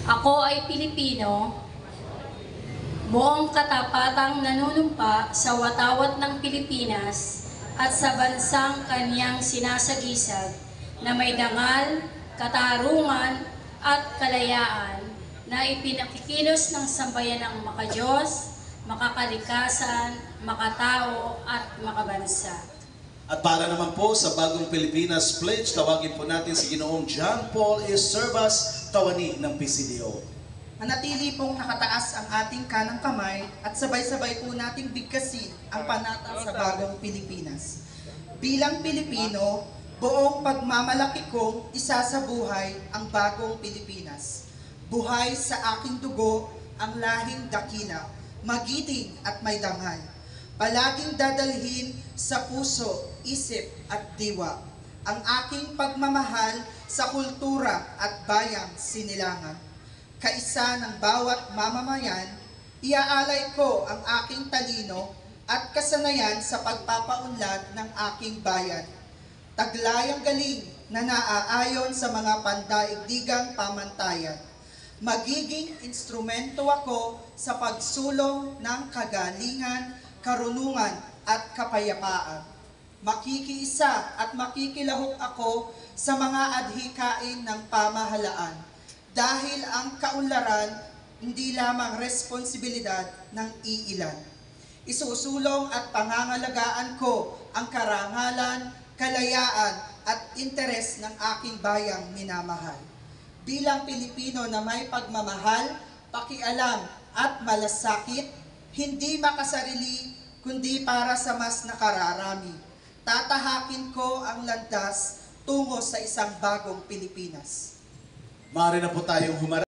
Ako ay Pilipino, buong katapatang nanunumpa sa watawat ng Pilipinas at sa bansang kanyang sinasagisag na may dangal, katarungan at kalayaan na ipinakikilos ng sambayanang makadiyos, makakalikasan, makatao at makabansa. At para naman po sa Bagong Pilipinas Pledge, tawagin po natin si Ginoong John Paul E. Servas, Tawani ng PCDO. Manatili pong nakataas ang ating kanang kamay at sabay-sabay po nating bigkasin ang panata sa Bagong Pilipinas. Bilang Pilipino, buong pagmamalaki kong isasabuhay ang Bagong Pilipinas. Buhay sa aking dugo ang lahing dakila, magiting at may dangal. Palaging dadalhin sa puso, isip at diwa ang aking pagmamahal sa kultura at bayang sinilangan. Kaisa ng bawat mamamayan, iaalay ko ang aking talino at kasanayan sa pagpapaunlad ng aking bayan. Taglayang galing na naaayon sa mga pandaigdigang pamantayan. Magiging instrumento ako sa pagsulong ng kagalingan, karunungan at kapayapaan. Makikiisa at makikilahok ako sa mga adhikain ng pamahalaan dahil ang kaunlaran hindi lamang responsibilidad ng iilan. Isusulong at pangangalagaan ko ang karangalan, kalayaan at interes ng aking bayang minamahal. Bilang Pilipino na may pagmamahal, pakialam at malasakit, hindi makasarili kundi para sa mas nakararami. Tatahakin ko ang landas tungo sa isang bagong Pilipinas. Maaari na po tayong humarap.